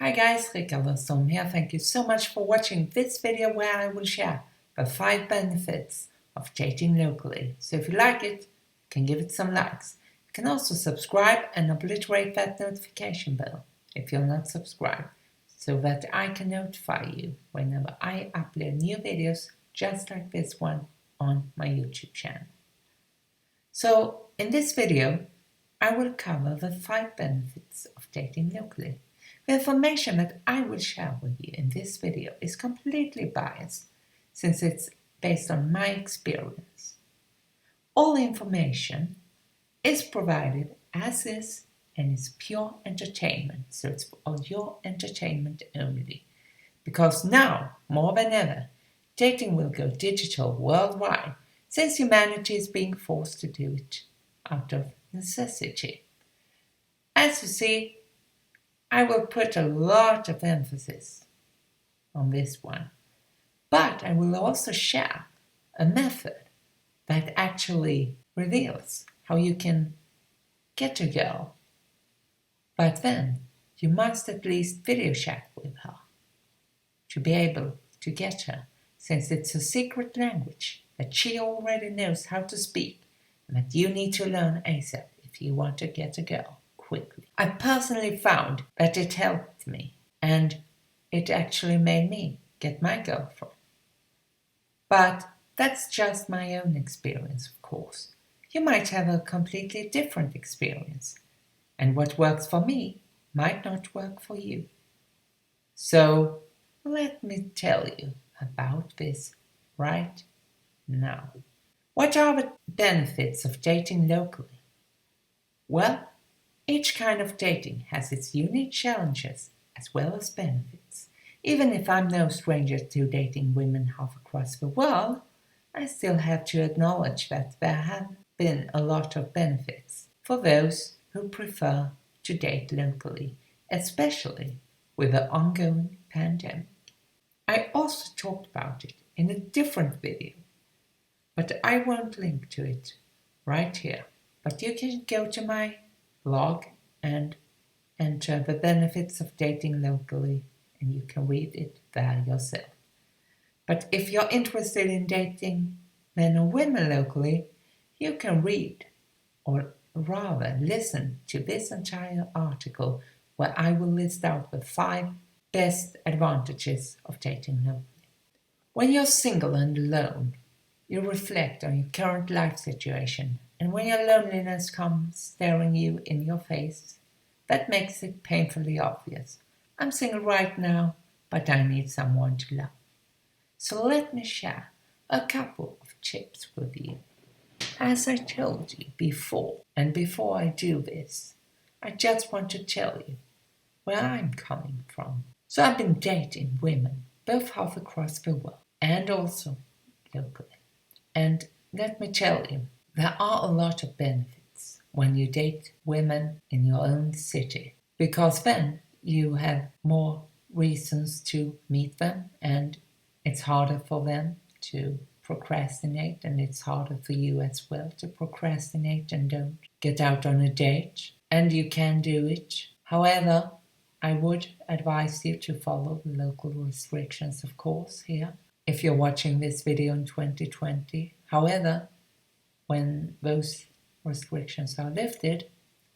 Hi guys, Rickard here. Thank you so much for watching this video where I will share the 5 benefits of dating locally. So if you like it, you can give it some likes. You can also subscribe and obliterate that notification bell if you're not subscribed, so that I can notify you whenever I upload new videos just like this one on my YouTube channel. So in this video, I will cover the 5 benefits of dating locally. The information that I will share with you in this video is completely biased, since it's based on my experience. All the information is provided as is and is pure entertainment, so it's for your entertainment only. Because now, more than ever, dating will go digital worldwide, since humanity is being forced to do it out of necessity. As you see, I will put a lot of emphasis on this one, but I will also share a method that actually reveals how you can get a girl, but then you must at least video chat with her to be able to get her, since it's a secret language that she already knows how to speak and that you need to learn ASAP if you want to get a girl quickly. I personally found that it helped me, and it actually made me get my girlfriend. But that's just my own experience, of course. You might have a completely different experience, and what works for me might not work for you. So let me tell you about this right now. What are the benefits of dating locally? Well, each kind of dating has its unique challenges as well as benefits. Even if I'm no stranger to dating women half across the world, I still have to acknowledge that there have been a lot of benefits for those who prefer to date locally, especially with the ongoing pandemic. I also talked about it in a different video, but I won't link to it right here. But you can go to my blog and enter the benefits of dating locally, and you can read it there yourself. But if you're interested in dating men or women locally, you can read, or rather listen to this entire article where I will list out the 5 best advantages of dating locally. When you're single and alone, you reflect on your current life situation, and when your loneliness comes staring you in your face, that makes it painfully obvious. I'm single right now, but I need someone to love. So let me share a couple of tips with you. As I told you before, and before I do this, I just want to tell you where I'm coming from. So I've been dating women both half across the world and also locally. And let me tell you, there are a lot of benefits when you date women in your own city, because then you have more reasons to meet them, and it's harder for them to procrastinate, and it's harder for you as well to procrastinate and don't get out on a date. And you can do it. However, I would advise you to follow the local restrictions, of course, here, if you're watching this video in 2020. However, when those restrictions are lifted,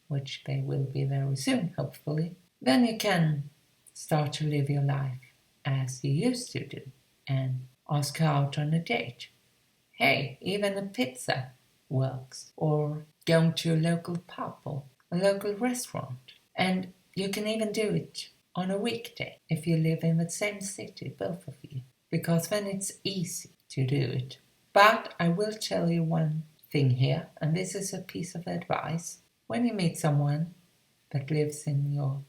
which they will be very soon, hopefully, then you can start to live your life as you used to do and ask her out on a date. Hey, even a pizza works, or going to a local pub or a local restaurant. And you can even do it on a weekday if you live in the same city, both of you, because then it's easy to do it. But I will tell you one thing here, and this is a piece of advice. When you meet someone that lives in your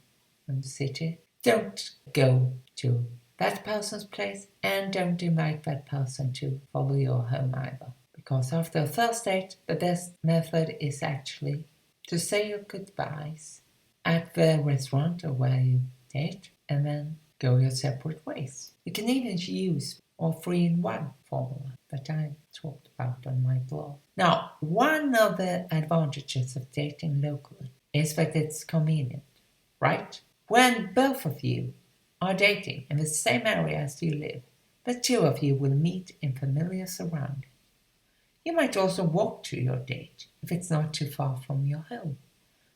own city, don't go to that person's place, and don't invite that person to follow your home either. Because after a first date, the best method is actually to say your goodbyes at the restaurant or where you date, and then go your separate ways. You can even use or 3-in-1 formula that I talked about on my blog. Now, one of the advantages of dating locally is that it's convenient, right? When both of you are dating in the same area as you live, the two of you will meet in familiar surroundings. You might also walk to your date if it's not too far from your home.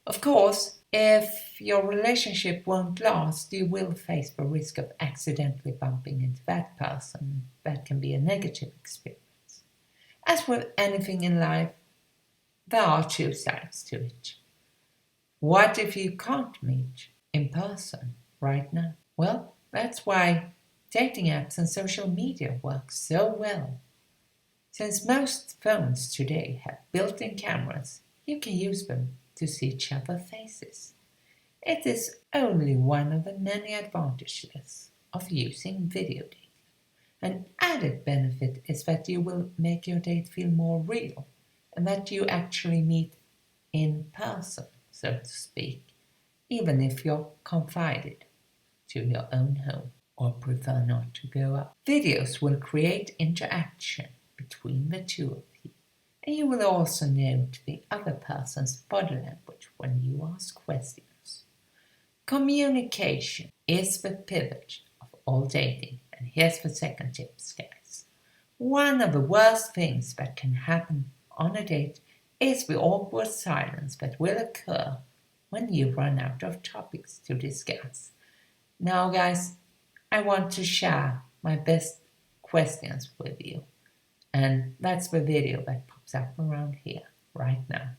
Of course, if your relationship won't last, you will face the risk of accidentally bumping into that person. That can be a negative experience. As with anything in life, there are two sides to it. What if you can't meet in person right now? Well, that's why dating apps and social media work so well. Since most phones today have built-in cameras, you can use them to see each other's faces. It is only one of the many advantages of using video dating. An added benefit is that you will make your date feel more real and that you actually meet in person, so to speak, even if you're confined to your own home or prefer not to go out. Videos will create interaction between the two of you, and you will also note the other person's body language when you ask questions. Communication is the pivot of all dating, and here's the second tip, guys. One of the worst things that can happen on a date is the awkward silence that will occur when you run out of topics to discuss. Now, guys, I want to share my best questions with you. And that's the video that pops up around here right now.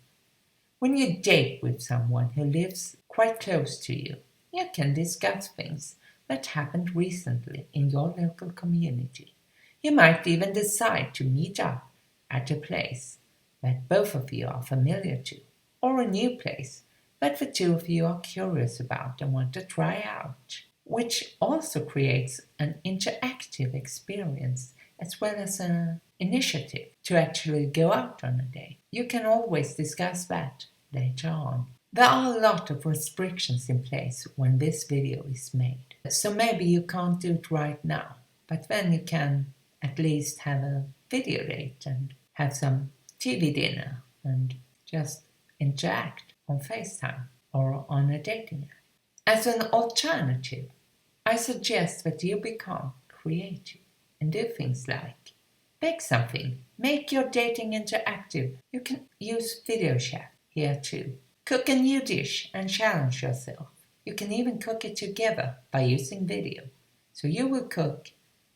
When you date with someone who lives quite close to you, you can discuss things that happened recently in your local community. You might even decide to meet up at a place that both of you are familiar to, or a new place that the two of you are curious about and want to try out, which also creates an interactive experience as well as an initiative to actually go out on a date. You can always discuss that later on. There are a lot of restrictions in place when this video is made, so maybe you can't do it right now, but then you can at least have a video date and have some TV dinner and just interact on FaceTime or on a dating app. As an alternative, I suggest that you become creative and do things like bake something, make your dating interactive. You can use video chat here too. Cook a new dish and challenge yourself. You can even cook it together by using video. So you will cook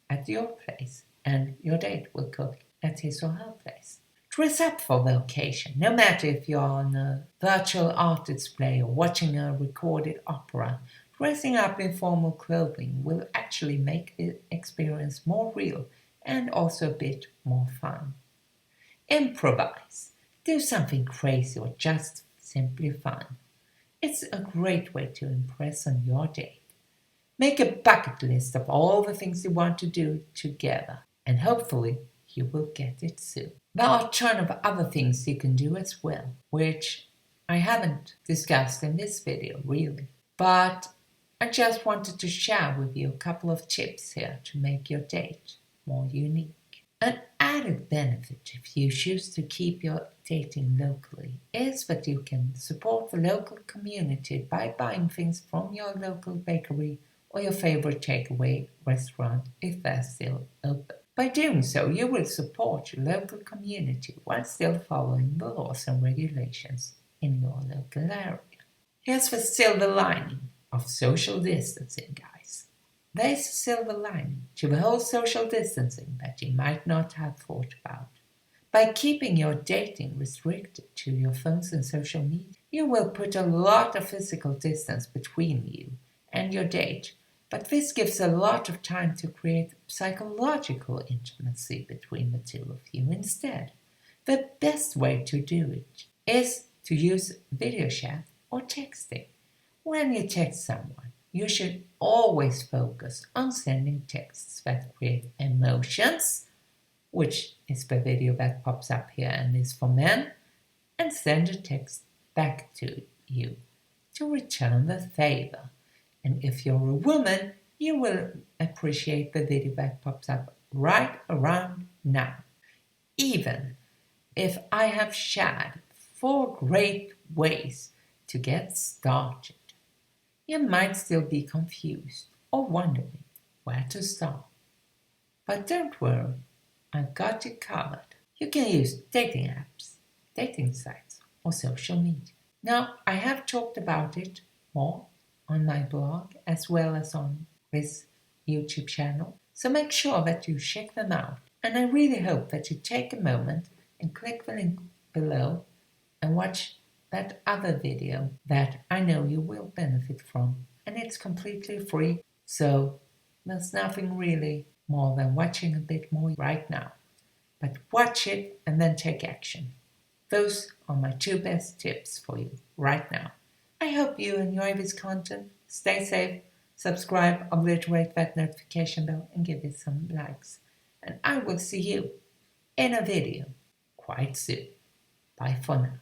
at your place and your date will cook at his or her place. Dress up for the occasion, no matter if you're on a virtual art display or watching a recorded opera. Dressing up in formal clothing will actually make the experience more real and also a bit more fun. Improvise. Do something crazy or just simply fun. It's a great way to impress on your date. Make a bucket list of all the things you want to do together, and hopefully you will get it soon. There are a ton of other things you can do as well, which I haven't discussed in this video really, but I just wanted to share with you a couple of tips here to make your date more unique. An added benefit if you choose to keep your dating locally is that you can support the local community by buying things from your local bakery or your favorite takeaway restaurant if they're still open. By doing so, you will support your local community while still following the laws and regulations in your local area. Here's the silver lining of social distancing, guys. There's a silver lining to the whole social distancing that you might not have thought about. By keeping your dating restricted to your phones and social media, you will put a lot of physical distance between you and your date, but this gives a lot of time to create psychological intimacy between the two of you instead. The best way to do it is to use video chat or texting. When you text someone, you should always focus on sending texts that create emotions, which is the video that pops up here and is for men, and send a text back to you to return the favor. And if you're a woman, you will appreciate the video that pops up right around now. Even if I have shared 4 great ways to get started. You might still be confused or wondering where to start. But don't worry, I've got you covered. You can use dating apps, dating sites, or social media. Now, I have talked about it more on my blog as well as on this YouTube channel, so make sure that you check them out. And I really hope that you take a moment and click the link below and watch that other video that I know you will benefit from. And it's completely free, so there's nothing really more than watching a bit more right now. But watch it and then take action. Those are my two best tips for you right now. I hope you enjoy this content. Stay safe, subscribe, obliterate that notification bell, and give it some likes. And I will see you in a video quite soon. Bye for now.